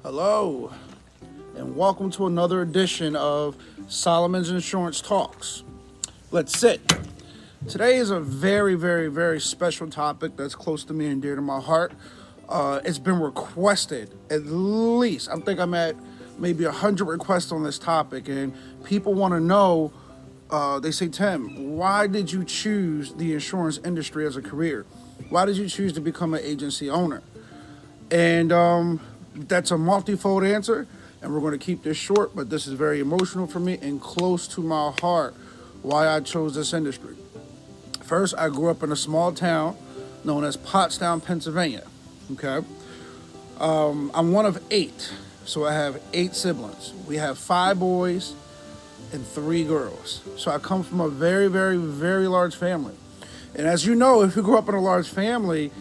Hello, and welcome to another edition of Solomon's Insurance Talks. Let's sit. Today is a very, very, very special topic that's close to me and dear to my heart. It's been requested at least, I think I'm at maybe 100 requests on this topic, and people want to know. They say, Tim, why did you choose the insurance industry as a career? Why did you choose to become an agency owner? And that's a multifold answer, and we're going to keep this short, but this is very emotional for me and close to my heart why I chose this industry. First, I grew up in a small town known as Pottstown, Pennsylvania. Okay. I'm one of 8, so I have 8 siblings. We have 5 boys and 3 girls. So I come from a very, very, very large family. And as you know, if you grew up in a large family,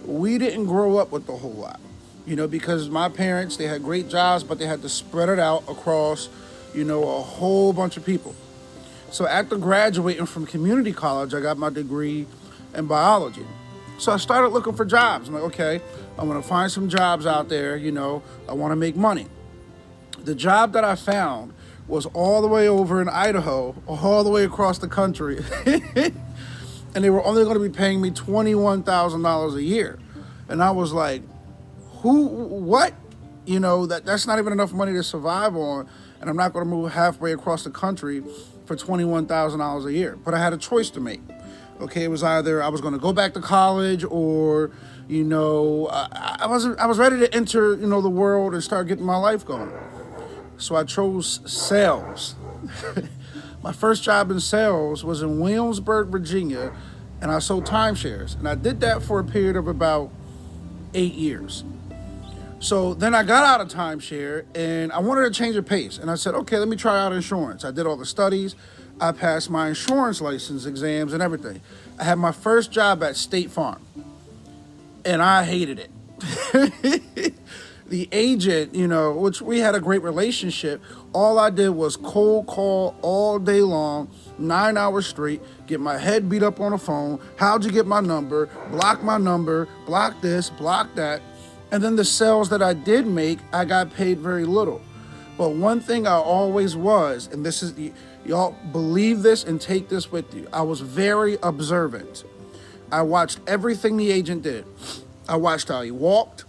we didn't grow up with a whole lot. Because my parents, they had great jobs, but they had to spread it out across, a whole bunch of people. So after graduating from community college, I got my degree in biology. So I started looking for jobs. I'm like, okay, I'm going to find some jobs out there, I want to make money. The job that I found was all the way over in Idaho, all the way across the country. And they were only going to be paying me $21,000 a year. And I was like, what? That's not even enough money to survive on, and I'm not going to move halfway across the country for $21,000 a year. But I had a choice to make. Okay, it was either I was going to go back to college, or I was ready to enter the world and start getting my life going. So I chose sales. My first job in sales was in Williamsburg, Virginia, and I sold timeshares, and I did that for a period of about 8 years. So then I got out of timeshare and I wanted to change of pace. And I said, okay, let me try out insurance. I did all the studies. I passed my insurance license exams and everything. I had my first job at State Farm and I hated it. The agent, which we had a great relationship, all I did was cold call all day long, 9 hours straight, get my head beat up on the phone. How'd you get my number? Block my number, block this, block that. And then the sales that I did make, I got paid very little. But one thing I always was, and this is, y'all believe this and take this with you, I was very observant. I watched everything the agent did. I watched how he walked.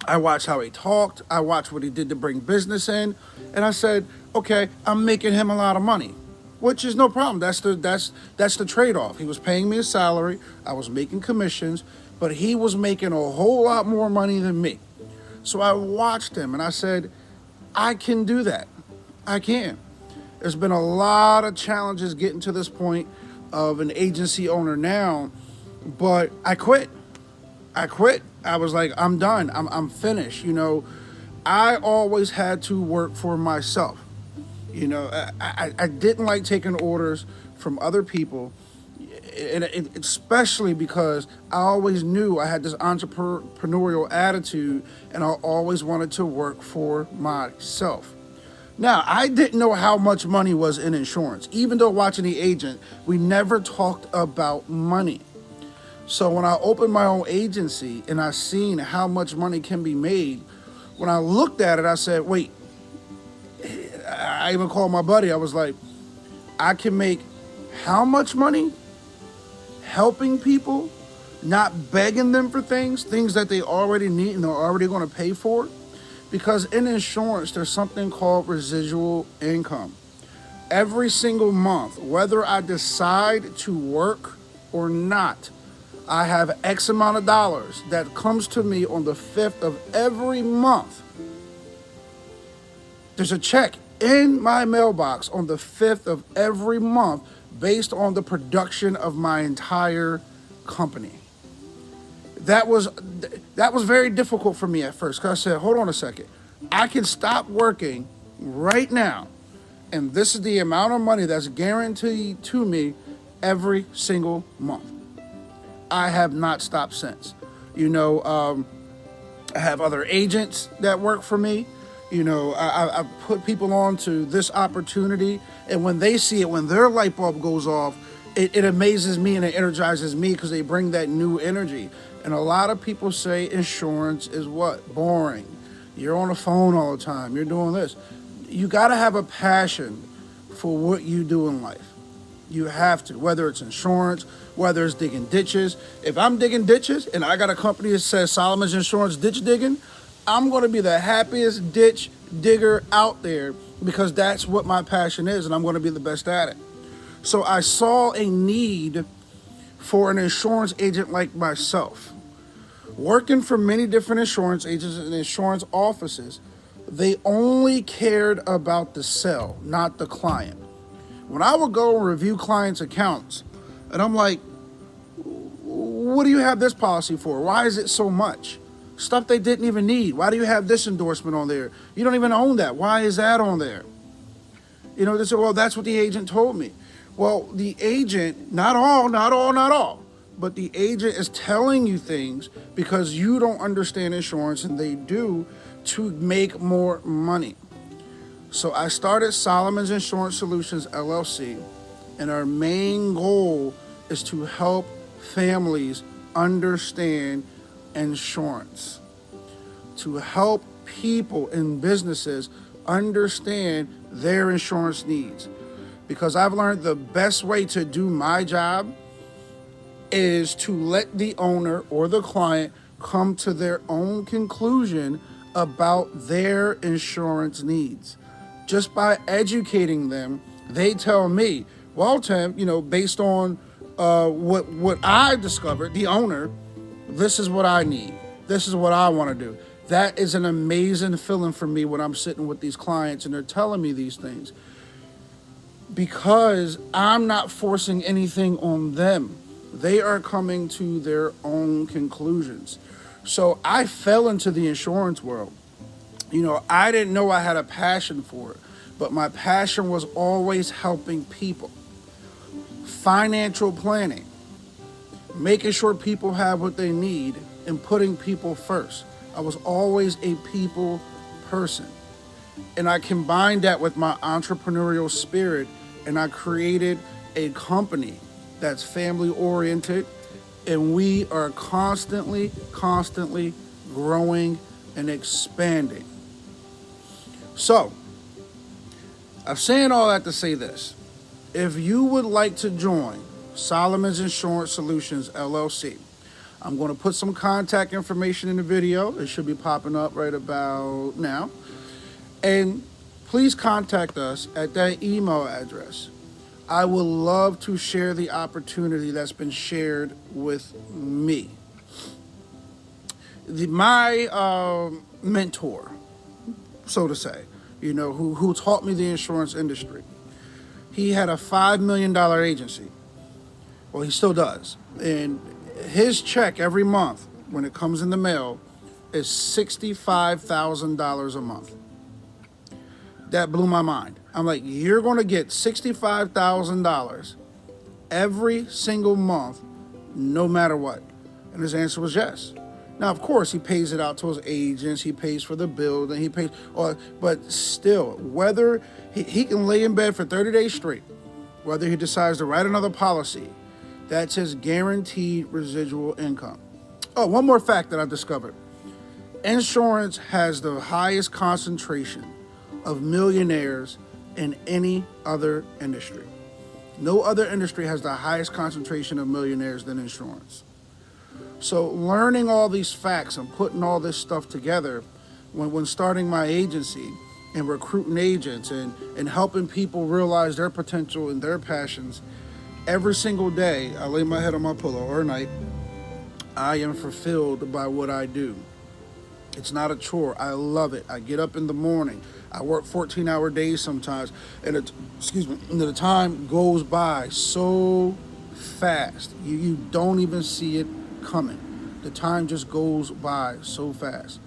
I watched how he talked. I watched what he did to bring business in. And I said, okay, I'm making him a lot of money, which is no problem. That's the trade-off. He was paying me a salary. I was making commissions. But he was making a whole lot more money than me. So I watched him and I said, I can do that. I can. There's been a lot of challenges getting to this point of an agency owner now, but I quit. I was like, I'm done. I'm finished. I always had to work for myself. I didn't like taking orders from other people. And especially because I always knew I had this entrepreneurial attitude and I always wanted to work for myself. Now, I didn't know how much money was in insurance. Even though watching The Agent, we never talked about money. So when I opened my own agency and I seen how much money can be made, when I looked at it, I said, wait, I even called my buddy. I was like, I can make how much money? Helping people, not begging them for things that they already need and they're already going to pay for. Because in insurance, there's something called residual income. Every single month, whether I decide to work or not, I have X amount of dollars that comes to me on the 5th of every month. There's a check in my mailbox on the 5th of every month based on the production of my entire company. That was very difficult for me at first because I said, hold on a second. I can stop working right now, and this is the amount of money that's guaranteed to me every single month. I have not stopped since. I have other agents that work for me. I put people on to this opportunity, and when they see it, when their light bulb goes off, it amazes me and it energizes me because they bring that new energy. And a lot of people say insurance is what? Boring. You're on the phone all the time. You're doing this. You got to have a passion for what you do in life. You have to, whether it's insurance, whether it's digging ditches. If I'm digging ditches and I got a company that says Solomon's Insurance Ditch Digging, I'm going to be the happiest ditch digger out there because that's what my passion is and I'm going to be the best at it. So I saw a need for an insurance agent like myself. Working for many different insurance agents and insurance offices, they only cared about the sale, not the client. When I would go and review clients' accounts, and I'm like, what do you have this policy for? Why is it so much? Stuff they didn't even need. Why do you have this endorsement on there? You don't even own that. Why is that on there? You know, they say, well, that's what the agent told me. Well, the agent, not all, but the agent is telling you things because you don't understand insurance and they do to make more money. So I started Solomon's Insurance Solutions, LLC, and our main goal is to help families understand insurance, to help people and businesses understand their insurance needs. Because I've learned the best way to do my job is to let the owner or the client come to their own conclusion about their insurance needs. Just by educating them, they tell me, well, Tim, based on what I discovered, the owner, this is what I need. This is what I want to do. That is an amazing feeling for me when I'm sitting with these clients and they're telling me these things. Because I'm not forcing anything on them. They are coming to their own conclusions. So I fell into the insurance world. I didn't know I had a passion for it, but my passion was always helping people. Financial planning, making sure people have what they need, and putting people first. I was always a people person. And I combined that with my entrepreneurial spirit, and I created a company that's family oriented, and we are constantly growing and expanding. So, I'm saying all that to say this. If you would like to join Solomon's Insurance Solutions, LLC, I'm going to put some contact information in the video. It should be popping up right about now. And please contact us at that email address. I would love to share the opportunity that's been shared with me. My mentor, so to say, who taught me the insurance industry, he had a $5 million agency. Well, he still does. And his check every month, when it comes in the mail, is $65,000 a month. That blew my mind. I'm like, you're going to get $65,000 every single month, no matter what. And his answer was yes. Now, of course, he pays it out to his agents. He pays for the bill, and he pays. But still, whether he can lay in bed for 30 days straight, whether he decides to write another policy, that's his guaranteed residual income. Oh, one more fact that I discovered. Insurance has the highest concentration of millionaires in any other industry. No other industry has the highest concentration of millionaires than insurance. So learning all these facts and putting all this stuff together when starting my agency and recruiting agents and helping people realize their potential and their passions, every single day I lay my head on my pillow or night, I am fulfilled by what I do. It's not a chore. I love it. I get up in the morning. I work 14-hour days sometimes, and the time goes by so fast. You don't even see it coming. The time just goes by so fast.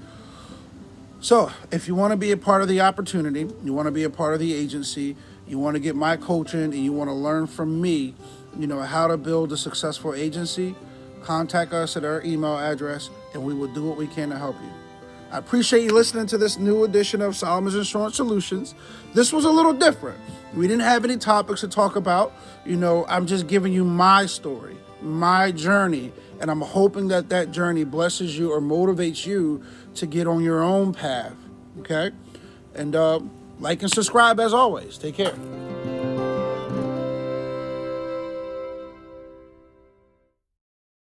So if you want to be a part of the opportunity, you want to be a part of the agency, you want to get my coaching, and you want to learn from me, how to build a successful agency, contact us at our email address, and we will do what we can to help you. I appreciate you listening to this new edition of Solomon's Insurance Solutions. This was a little different. We didn't have any topics to talk about. I'm just giving you my story, my journey, and I'm hoping that that journey blesses you or motivates you to get on your own path, okay? And like and subscribe as always. Take care.